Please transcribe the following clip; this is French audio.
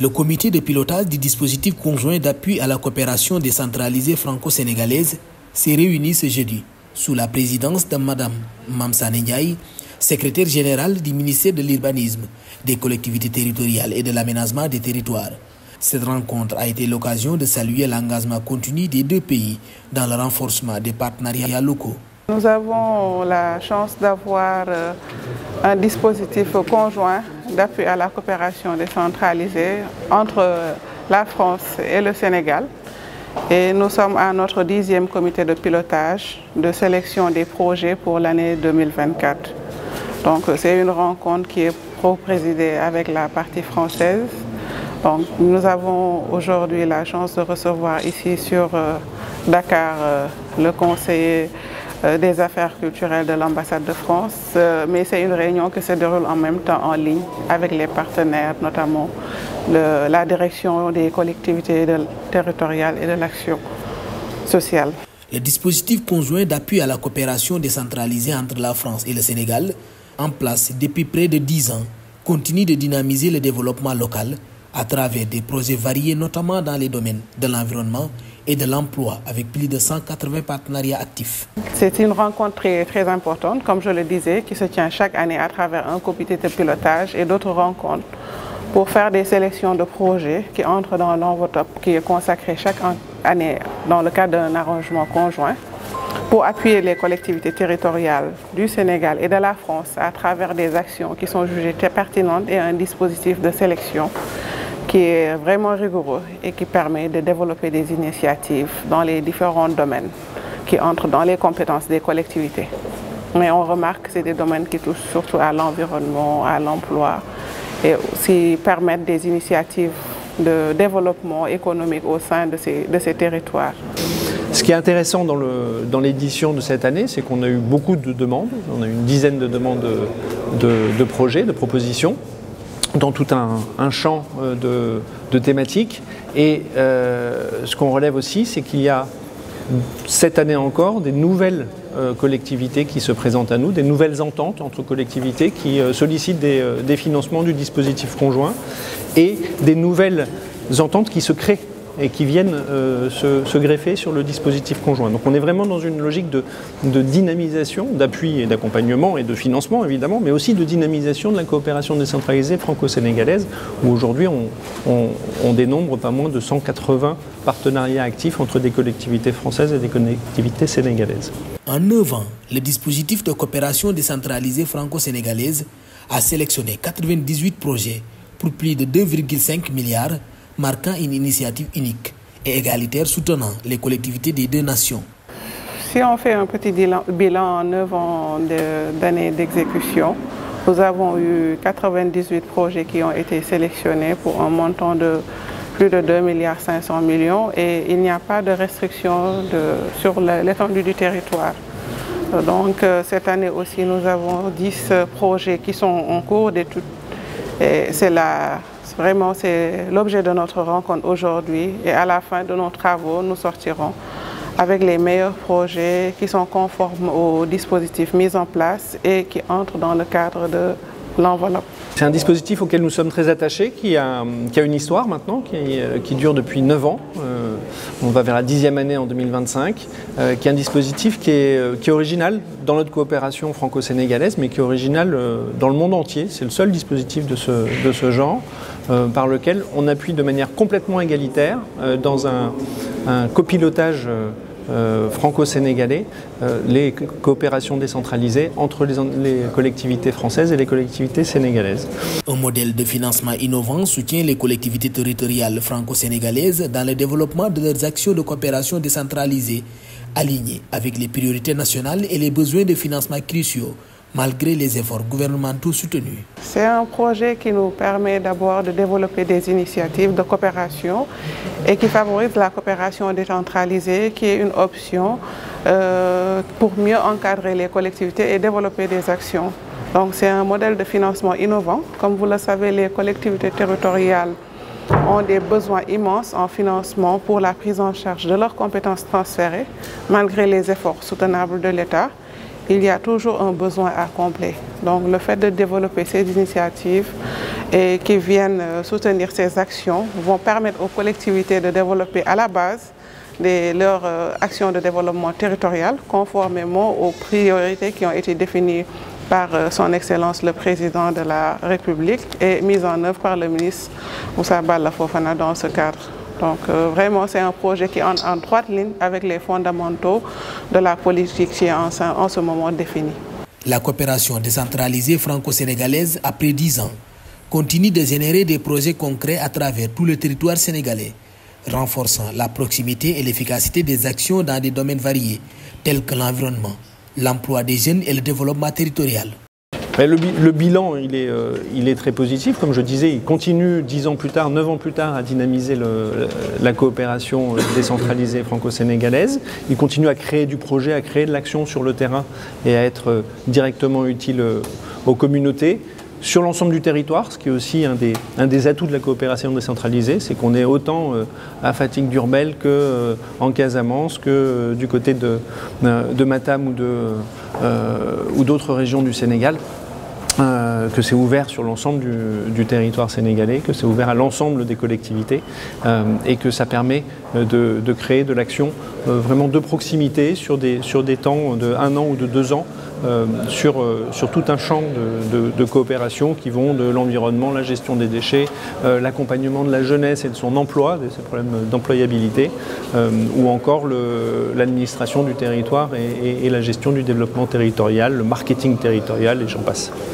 Le comité de pilotage du dispositif conjoint d'appui à la coopération décentralisée franco-sénégalaise s'est réuni ce jeudi sous la présidence de Mme Mamsane Ndiaye, secrétaire générale du ministère de l'Urbanisme, des collectivités territoriales et de l'aménagement des territoires. Cette rencontre a été l'occasion de saluer l'engagement continu des deux pays dans le renforcement des partenariats locaux. Nous avons la chance d'avoir un dispositif conjoint d'appui à la coopération décentralisée entre la France et le Sénégal. Et nous sommes à notre 10e comité de pilotage de sélection des projets pour l'année 2024. Donc c'est une rencontre qui est co-présidée avec la partie française. Donc, nous avons aujourd'hui la chance de recevoir ici sur Dakar le conseiller des affaires culturelles de l'ambassade de France, mais c'est une réunion qui se déroule en même temps en ligne avec les partenaires, notamment la direction des collectivités territoriales et de l'action sociale. Le dispositif conjoint d'appui à la coopération décentralisée entre la France et le Sénégal, en place depuis près de 10 ans, continue de dynamiser le développement local à travers des projets variés, notamment dans les domaines de l'environnement et de l'emploi, avec plus de 180 partenariats actifs. C'est une rencontre très importante, comme je le disais, qui se tient chaque année à travers un comité de pilotage et d'autres rencontres pour faire des sélections de projets qui entrent dans l'enveloppe qui est consacrée chaque année dans le cadre d'un arrangement conjoint pour appuyer les collectivités territoriales du Sénégal et de la France à travers des actions qui sont jugées très pertinentes et un dispositif de sélection qui est vraiment rigoureux et qui permet de développer des initiatives dans les différents domaines qui entrent dans les compétences des collectivités. Mais on remarque que c'est des domaines qui touchent surtout à l'environnement, à l'emploi et aussi permettent des initiatives de développement économique au sein de ces territoires. Ce qui est intéressant dans l'édition de cette année, c'est qu'on a eu beaucoup de demandes. On a eu une dizaine de demandes de projets, de propositions, dans tout un champ de thématiques. Et ce qu'on relève aussi, c'est qu'il y a cette année encore des nouvelles collectivités qui se présentent à nous, des nouvelles ententes entre collectivités qui sollicitent des financements du dispositif conjoint et des nouvelles ententes qui se créent et qui viennent se greffer sur le dispositif conjoint. Donc on est vraiment dans une logique de dynamisation, d'appui et d'accompagnement et de financement évidemment, mais aussi de dynamisation de la coopération décentralisée franco-sénégalaise, où aujourd'hui on dénombre pas moins de 180 partenariats actifs entre des collectivités françaises et des collectivités sénégalaises. En 9 ans, le dispositif de coopération décentralisée franco-sénégalaise a sélectionné 98 projets pour plus de 2,5 milliards, marquant une initiative unique et égalitaire soutenant les collectivités des deux nations. Si on fait un petit bilan en 9 ans d'années d'exécution, nous avons eu 98 projets qui ont été sélectionnés pour un montant de plus de 2,5 milliards et il n'y a pas de restriction sur l'étendue du territoire. Donc cette année aussi, nous avons 10 projets qui sont en cours d'étude. Vraiment, c'est l'objet de notre rencontre aujourd'hui et à la fin de nos travaux, nous sortirons avec les meilleurs projets qui sont conformes aux dispositifs mis en place et qui entrent dans le cadre de l'enveloppe. C'est un dispositif auquel nous sommes très attachés, qui a une histoire maintenant, qui dure depuis 9 ans. On va vers la 10e année en 2025, qui est un dispositif qui est original dans notre coopération franco-sénégalaise, mais qui est original dans le monde entier. C'est le seul dispositif de ce genre, par lequel on appuie de manière complètement égalitaire, dans un copilotage franco-sénégalais, les coopérations décentralisées entre les collectivités françaises et les collectivités sénégalaises. Un modèle de financement innovant soutient les collectivités territoriales franco-sénégalaises dans le développement de leurs actions de coopération décentralisée, alignées avec les priorités nationales et les besoins de financement cruciaux, malgré les efforts gouvernementaux soutenus. C'est un projet qui nous permet d'abord de développer des initiatives de coopération et qui favorise la coopération décentralisée, qui est une option pour mieux encadrer les collectivités et développer des actions. Donc c'est un modèle de financement innovant. Comme vous le savez, les collectivités territoriales ont des besoins immenses en financement pour la prise en charge de leurs compétences transférées, malgré les efforts soutenables de l'État. Il y a toujours un besoin à combler. Donc le fait de développer ces initiatives et qui viennent soutenir ces actions vont permettre aux collectivités de développer à la base leurs actions de développement territorial conformément aux priorités qui ont été définies par son Excellence le Président de la République et mises en œuvre par le ministre Moussa Balla Fofana dans ce cadre. Donc vraiment c'est un projet qui est en droite ligne avec les fondamentaux de la politique qui est en ce moment définie. La coopération décentralisée franco-sénégalaise, après 10 ans, continue de générer des projets concrets à travers tout le territoire sénégalais, renforçant la proximité et l'efficacité des actions dans des domaines variés, tels que l'environnement, l'emploi des jeunes et le développement territorial. Le bilan, il est très positif. Comme je disais, il continue 10 ans plus tard, 9 ans plus tard, à dynamiser la coopération décentralisée franco-sénégalaise. Il continue à créer du projet, à créer de l'action sur le terrain et à être directement utile aux communautés. Sur l'ensemble du territoire, ce qui est aussi un des atouts de la coopération décentralisée, c'est qu'on est autant à Fatick-Diourbel qu'en Casamance, que du côté de Matam ou d'autres régions du Sénégal, que c'est ouvert sur l'ensemble du territoire sénégalais, que c'est ouvert à l'ensemble des collectivités et que ça permet de créer de l'action vraiment de proximité sur des temps de 1 an ou de 2 ans sur tout un champ de coopération qui vont de l'environnement, la gestion des déchets, l'accompagnement de la jeunesse et de son emploi, de ses problèmes d'employabilité, ou encore l'administration du territoire et la gestion du développement territorial, le marketing territorial et j'en passe.